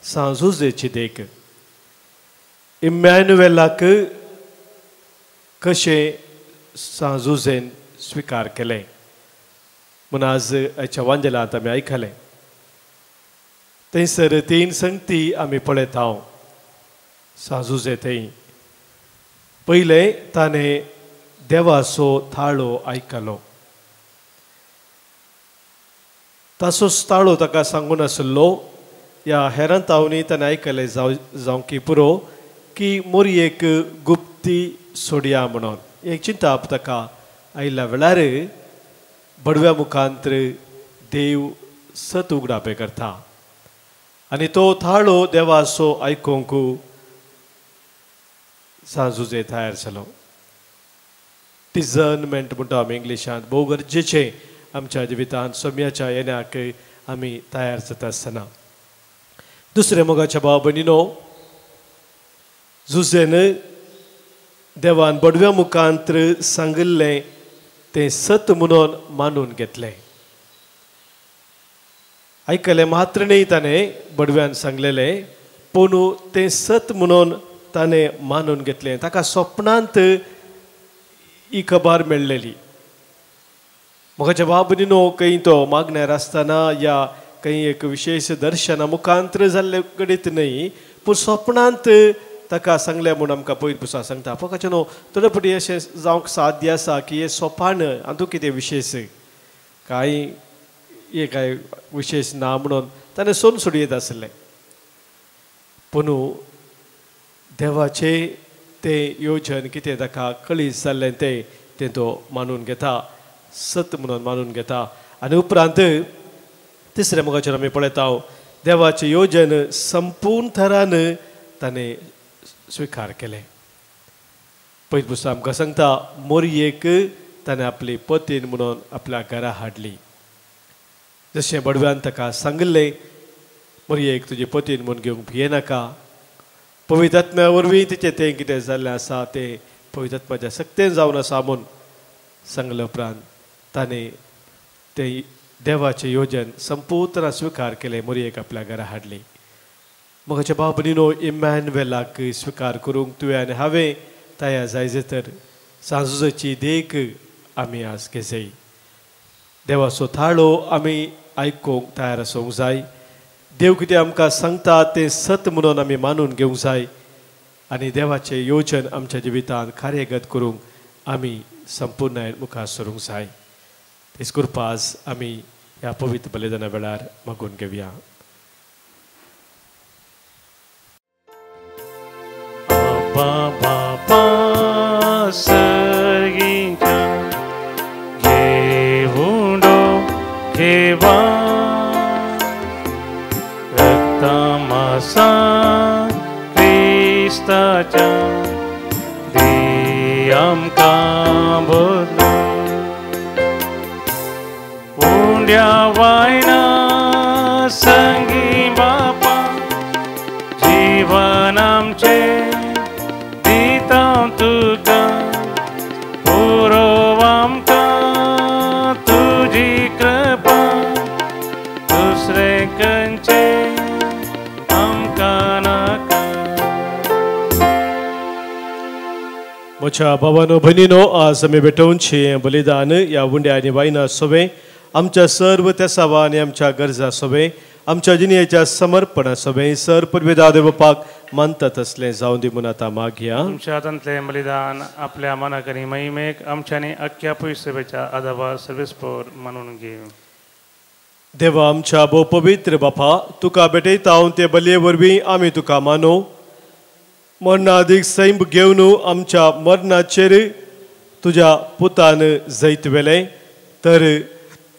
सांजुजेची देख. इमॅन्युएलाक कशे सांजुजेन स्विकार केले म्हूण आज हाच्या वांजेलांत आमी आयकलें. थंयसर 3 संगती आमी पळयत हांव सांजुजे थंय. पयलें ताणें देवाचो थाळो आयकलो. ताचोच ताळो ताका सांगून आसलो. ह्या हेरांतावनी ताणें आयकलें जावंकी पुरो की मोरयेक गुप्ती सोडया म्हणून. एक चिंता ताका आयिल्ल्या वेळार बडव्या मुखांतर देव सत उगडापे करता आनी तो थाळो देवाचो आयकूंक सांजुजे तयार जालो. डिझर्नमेंट म्हणटा आमी इंग्लिशांत. भोव गरजेचें आमच्या जिवितांत सम्याच्या येण्याक आमी तयार जाता आसतना. दुसरे मोगाच्या भाव भयणीनो, जुजेन देवान बडव्या मुखांतर सांगिल्लें तें सत म्हणून मानून घेतलें. आयकलें मात्र न्ही ताणें बडव्यान सांगलेलें, पूण तें सत म्हणून ताणें मानून घेतलें. ताका स्वप्नांत ही खबर मेळ्ळेली. मोगाच्या भाव भयणीनो, खंय तो मागण्यार आसतना या खंय एक विशेश दर्शना मुखांतर जाल्ले घडीत न्ही, पूण स्वप्नांत ताका सांगलें म्हूण आमकां पयर पुसा सांगता. फकत न्हू थोडे फावटी अशें जावंक साध्य आसा की हें सोपान हातूंत कितें विशेश. कांय हे काय विशेष ना म्हणून ताणें सोन सोडयत आसलें पूण देवाचे ते योजन कितें ताका कळीस जाल्लें तें तो मानून घेता सत म्हणून मानून घेता आनी उपरांत तिसऱ्या मोगाचेर आमी पळयता देवाचें योजन संपूर्ण तरान ताणें स्विकार केलें पयलीं पुस्तक आमकां सांगता मोरयेक ताणें आपली पत्नी म्हणून आपल्या घरा हाडली जशें बडव्यान ताका सांगलें मोरयेक तुजी पत्नी म्हणून घेवंक भियेनाका पवित्र आत्म्या वरवीं तिचें तें कितें जाल्लें आसा तें पवित्र आत्म्याच्या सक्तेन जावन आसा म्हूण सांगले उपरांत ताणें तें देवाचें योजन संपूर्ण स्विकार केलें मोरयेक आपल्या घरा हाडली मोगाच्या भाव भयणीनो इमॅन्युएलाक स्विकार करूंक तुवें आनी हांवें तयार जायचे तर सांजुची देख आमी आज घेजय देवाचो थाळो आमी आयकूंक तयार आसूंक जाय देव कितें आमकां सांगता तें सत म्हणून आमी मानून घेवंक जाय आनी देवाचें योजन आमच्या जिवितांत कार्यगत करूंक आमी संपूर्णपणान मुखार सरूंक जाय तेच करपास आमी ह्या पवित्र बलिदाना वेळार मागून घेवया बाबा सर्गींच्या घेवुंडो घेवा रक्तमासा क्रिस्ताच्या दी आमकां बदलून उंड्या वायना संगी बापा जीवन आमचे तुका पुरो आमकां तुजी कृपा दुसरे खंयचे आमकां नाका म्हज्या भावानो भयणीनो आज आमी भेटोवनशें बलिदान ह्या उंड्या आनी वायना सोबे आमच्या सर्व तेसावा आनी आमच्या गरजा सोबे आमच्या जिणेच्या समर्पणा सोबे सर परवेदा देवपाक मानता तसलें जावं दी म्हूण आतां मागया तुमच्या हातांतलें बलिदान आपल्या मनाक आनी महिमेक आमच्यानी अख्ख्या पुयसेवेच्या आदाबार सर्वेस्पोर मानून घेव देवा आमच्या भोव पवित्र बापा तुका भेटयता हांव ते बलये वरवीं आमी तुका मानो मरणादीक सैम घेवन आमच्या मरणाचेर तुज्या पुतान जैत वेलें तर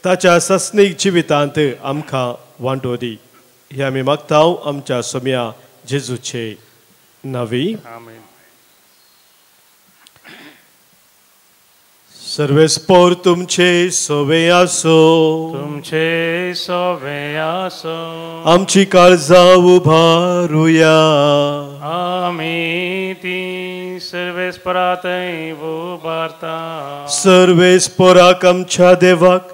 ताच्या सस्नीक जिवितांत आमकां वांटो दी हे आमी मागता आमच्या सोम्या जेजूचे नांवी आमीन सर्वेस्पोर तुमचे सोवे आसो तुमचे सोवे आसो आमची काळजां उबारुया आमी ती सर्वेस्परातय उबारता सर्वेस्पोराक आमच्या देवाक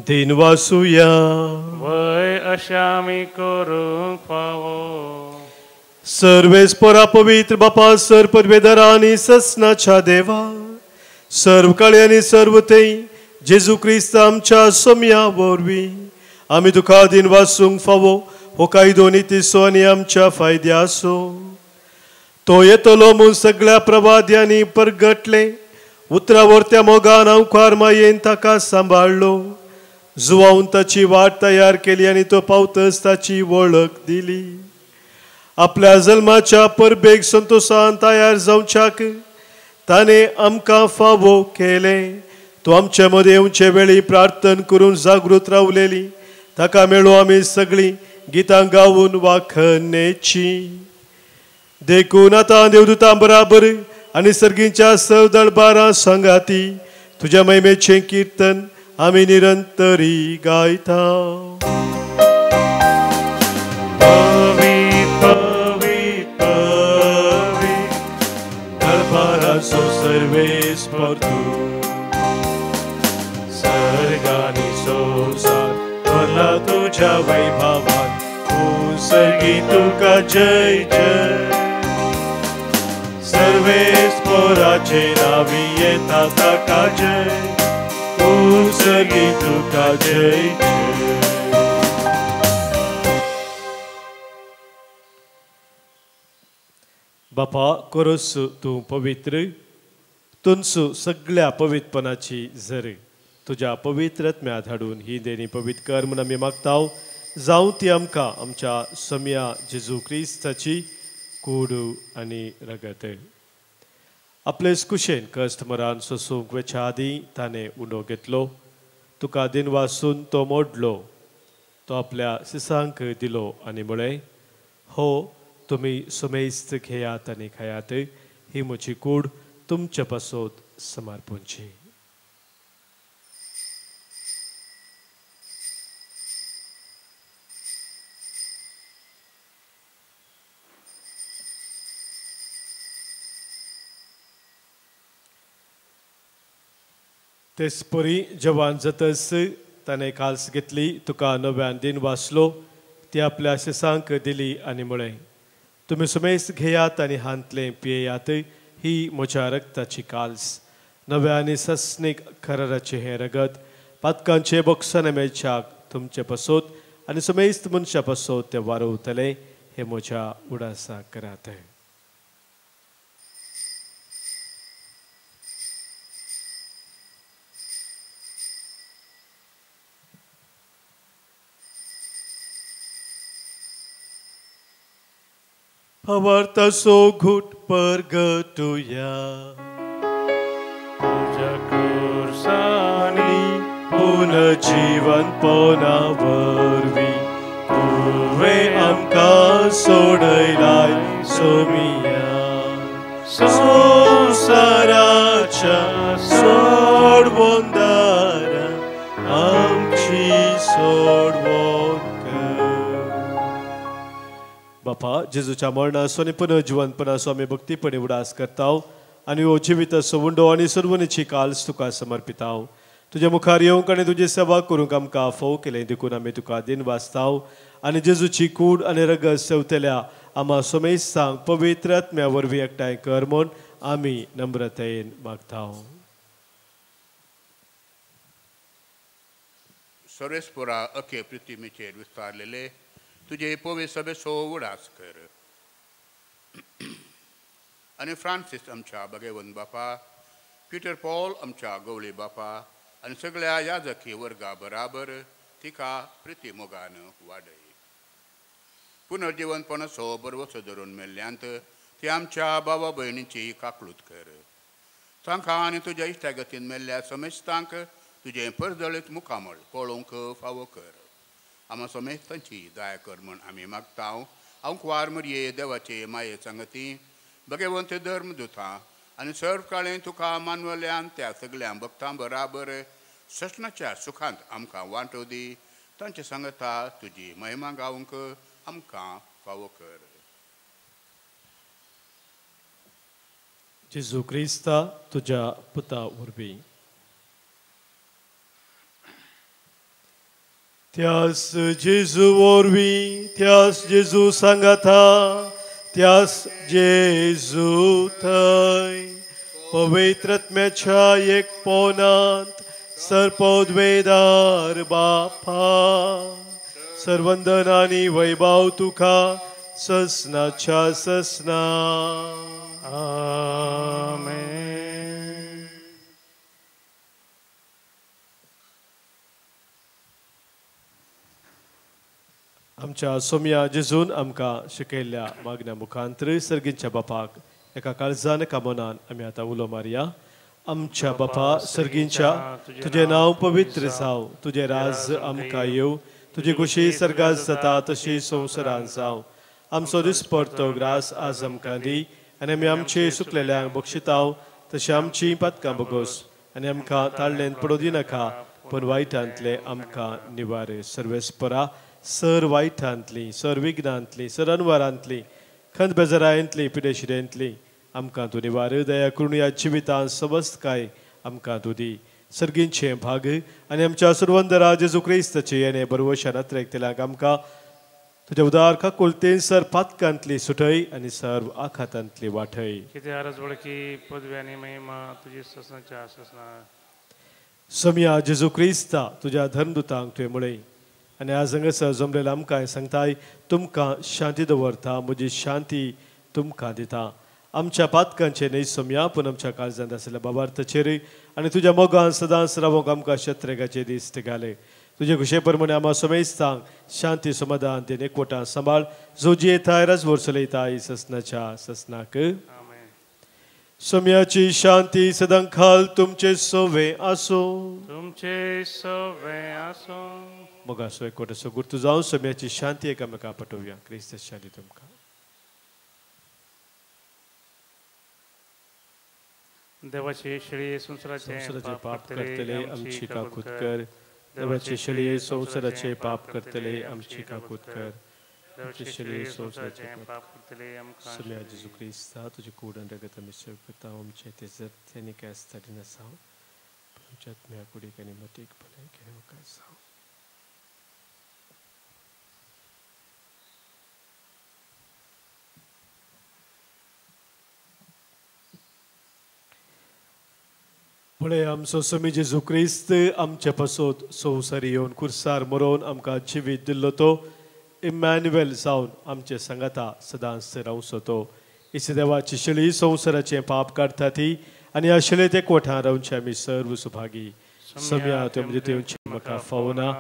दिन वासुया वय अशें आमी करूंक फावो सर्वेस्पोरा पवित्र बापा सर परवेदरा आनी ससनाच्या देवा सर्व काळे आनी सर्व तेई जेजू क्रिस्त आमच्या सोम्या वरवीं आमी तुका दिन वासूंक फावो हो कायदो नितिसो आनी आमच्या फायद्या आसो तो येतलो म्हूण सगळ्या प्रवाद्यांनी परगटले उतरावरत्या मोगान हांव खार मायेन ताका सांबाळलो जुवावन ताची वाट तयार केली आनी तो पावतच ताची वळख दिली आपल्या जल्माच्या परबेक संतोषान तयार जावच्याक ताणें आमकां फावो केले तो आमचे मदें येवचे वेळी प्रार्थना करून जागृत रावलेली ताका मेळो आमी सगळीं गितां गावून वाखणेची देखून आतां देवदूतां बराबर आनी सर्गींच्या दळबारां सांगाती तुज्या महिमेचें कीर्तन आमी निरंतरी गायता दळबाराचो सर्वेस्पर तूं सर्गांनी संवसार भरला तुज्या वैभवान सर्गी तुका जय जय सर्वेस्पराचे नावी येता ताका जय सर्गी तुका जय जय बापा कोरोस तूं पवित्र तुनसू सगळ्या पवित्रपणाची झर तुज्या पवित्रत्म्यांत हाडून ही देणी पवित्र कर म्हूण आमी मागताव जावं ती आमकां आमच्या सम्या जेजू क्रिस्ताची कूड आनी रगत. आपलेच कुशेन कश्ट मरान सोसूंक वेच्या आदीं ताणें उंडो घेतलो. तुका दिन वासून तो मोडलो. तो आपल्या सिसांक दिलो आनी म्हळें, हो तुमी सुमेस्त घेयात आनी खायात, ही म्हजी कूड तुमचे पासत समर्पूंची. तेच परी जवान जातस ताणें काल्स घेतली. तुका नव्यान दिन वाचलो. ती आपल्या शिसांक दिली आनी म्हळें, तुमी सुमेस्त घेयात आनी हांतलें पियेयात, ही म्हज्या रक्ताची काल्स, नव्या आनी सस्नीक कराराचें हें रगत, पातकांचे बोक्साने मेळच्याक तुमचे पासत आनी सुमेस्त मनशा पासत तें वारोवतलें, हें म्हज्या उडासा करात. Havarta so good pergatuya. तुझ्या कुर्सानी Puna jivan pona varvi. Tuve amka sodailai somiya. Saracha sodvondara. Amchi sodvondara. बापा जेजूच्या मरणाचो आनी पुनर्जिवनपणाचो आमी भक्तीपणी उडास करताव आनी हो जिविताचो उंडो आनी सर्वनीची काल्स तुका समर्पिताव. तुज्या मुखार येवंक आनी तुजी सेवा करूंक आमकां फोव केलें देखून आमी तुका दिन वाचताव आनी जेजूची कूड आनी रगत सेवतल्या आम्हा सोमेस्तांक पवित्र आत्म्या वरवीं एकठांय कर म्हूण आमी नम्रतेन मागताव. सर्वेस्पुरा अखे पृथ्वीचेर विस्तारलेले तुझे पवित्र सभेचो उडास कर. आनी फ्रांसीस आमच्या भगवंत बापा, पीटर पॉल आमच्या गवळी बापा आनी सगळ्या याजकी वर्गा बराबर तिका प्रिती मोगान वाडय. पुनर्जिवनपणाचो बरवसो धरून मेल्ल्यांत ती आमच्या भावा भयणीची काकळूत कर. तांकां आनी तुज्या इश्टागतीन मेल्ल्या समेस्तांक तुजें परजळीत मुखामळ पळोवंक फावो कर. आम्हा समेस्तांची दया कर म्हूण आमी मागताव. हांव कुवार मरये देवाचे माये सांगती भगवंत धर्मदुतां आनी सर्व काळें तुका मानवल्यान त्या सगळ्या भक्तां बराबर सशनाच्या सुखांत आमकां वांटो दी. तांचे सांगता तुजी महिमा गावंक आमकां फावो कर. जेजू क्रिस्ता तुज्या पुता वरवीं त्यास जेजू वरवीं त्यास जेजू सांगाता त्यास जेजू थंय पवित्रत्म्याच्या एक पोनांत सर्पोद्वेदार बापा सर्वंदन आनी वैभव तुका ससनाच्या ससना. आमेन. आमच्या सोम्या जेजून आमकां शिकयल्ल्या मागण्या मुखांतर सर्गींच्या बापाक एका काळजान एका मनान आमी आतां उलो मारया. आमच्या बापा सर्गींच्या तुजें नांव पवित्र जावं. तुजें राज आमकां येवं. तुजी खुशी सर्गांत जाता तशी संवसारांत जावं. आमचो दिसपडतो ग्रास आज आमकां दी आनी आमी आमचे सुकलेल्यांक बक्षिताव तशी आमची पातकां बगोस आनी आमकां ताळ्ळेंत पडूं दिनाका पूण वायटांतले आमकां निवार. सर्वेस्परा सर वायटांतली सर विघ्नांतली सर अनवरांतली खंत बेजारायंतली पिडेशिडेंतली आमकां तूं निवार. दया करून ह्या जिवितांत समस्त काय आमकां तूं दी. सर्गींचे भाग आनी आमच्या सुरवंदरा जेजू क्रिस्ताचे येणे बरवशान अत्रेकतल्यांक आमकां तुज्या उदार काकुलतेन सर पातकांतली सुटय आनी सर्व आखातांतली वाटय. कितें आरज वळखी पदवी आनी महिमा तुजी ससनाच्या ससना. सम्या जेजू क्रिस्ता तुज्या धर्मदुतांक तुवें म्हळें आनी आज हांगासर जमलेल्या आमकां सांगताय तुमकां शांती दवरता म्हजी शांती तुमकां दिता. आमच्या पातकांचे न्हय सोम्या पूण आमच्या काळजांत आसलेल्या बाबार्थचेर आनी तुज्या मोगान सदांच रावूंक आमकां शत्रेगाचे दिश्ट घाले. तुजे खुशे प्रमाणे आम्हा सोमेस्तांक शांती समाधान दिन एकवटान सांबाळ जो जियेताय राजवोर चलयताय ससनाच्या ससनाक. सोम्याची शांती सदां खाल तुमचे सोवे आसो. तुमचे सोवे आसो. मोगा सो एकवटाचो गुर्तू जावन सोम्याची शांती एकामेकां पटोवया. क्रिस्त शांती तुमकां. देवाची शिळी संसाराचे पाप करतले आमची काकूत कर. देवाची शिळी संसाराचे पाप करतले आमची काकूत कर. देवाची शिळी संसाराचे पाप करतले आमकां. सोम्या जेजू क्रिस्ता तुजे कूडन रगत आमी सेव करता. आमचे ते जर त्यांनी काय आसताली नसाव आमच्या आत्म्या कुडीक आनी मतीक भलाय घेवं काय जावं. पळय आमचो समी जेजू क्रिस्त आमच्या पासत संवसारी येवन कुर्सार मरोवन आमकां जिवीत दिल्लो तो इमॅन्युएल जावन आमचे सांगाता सदांच रावचो तो. इस देवाची शिळी संवसाराचें पाप काडटा ती आनी ह्या शिळेत एकवटान रावचे आमी सर्व सुभागी. सम्या त्यो म्हणजे तेवची म्हाका फावना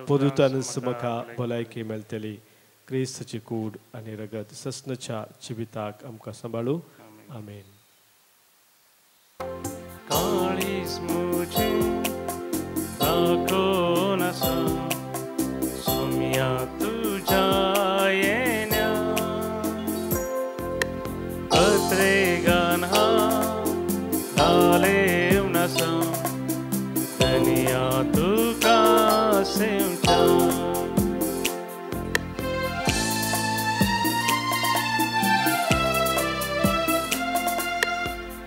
पदुतानच म्हाका भलायकी मेळटली. क्रिस्ताची कूड आनी रगत ससनाच्या जिविताक आमकां सांबाळू. आमेन. काळीस मुझे दाखोन आसा सोम्या तुझ्या येण्या. पत्रेगान हा घालेव नसा दुनिया तुका सेवच्या.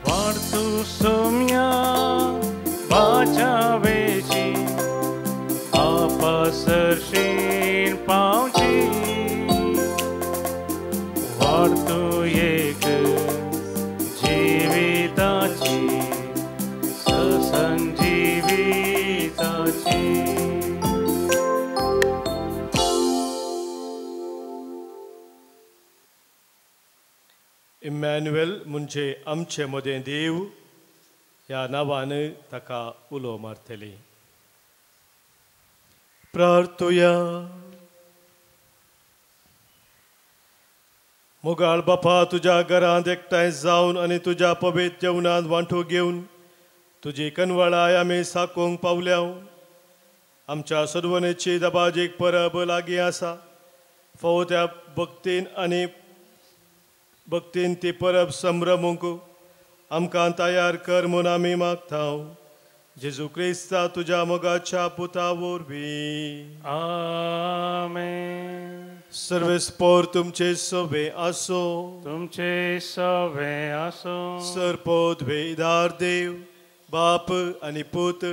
वाढतू सोम्या बाचावेची आपसरशीन पावची. वाढतू एक जिविताची ससंजीविताची. इमॅन्युएल म्हणजे आमचे मदें देव ह्या नांवान ताका उलो मारतली. प्रार्थुया. मोगाळ बापा तुज्या घरांत एकठांय जावन आनी तुज्या पवित्र जेवणांत वांटो घेवन तुजी कनवळाय आमी साकोवंक पावल्या. आमच्या सदवणेची दबाजीक परब लागीं आसा. फावो त्या भक्तीन ती परब संभ्रमूंक आमकां तयार कर म्हूण आमी मागतांव. जेजू क्रिस्ता तुज्या मोगाच्या पुता वरवीं. आमेन. सर्वेस्पोर तुमचे सोवे आसो. तुमचे सोवे आसो. सर्पोद्वेदार देव बाप आनी पूत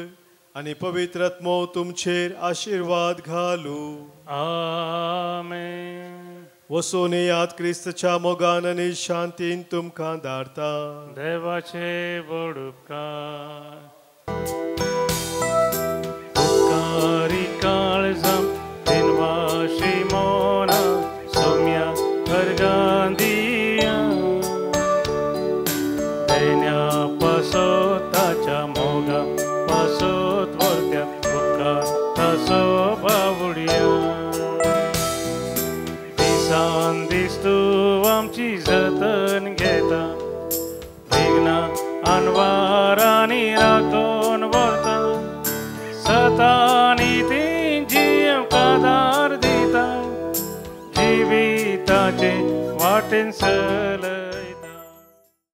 आनी पवित्र आत्मो तुमचेर आशिर्वाद घालू. आमेन. वसून याद क्रिस्तच्या मोगान आनी शांतीन तुमकां धाडटा. देवाचे व्हड उपकार. उपकारी काळजाम दिनवाशी मोना सोम्या वर्गांदिया. देण्या पासत ताच्या मोगा पासत वरत्या उपकार ताचो बावड्या. दिसान दीस तूं आमची जतन घेता. विघ्ना अनवारांनी राखून व्हरता. सतानी ती जीव कादार दिता. जिविताचे वाटेन चलयता.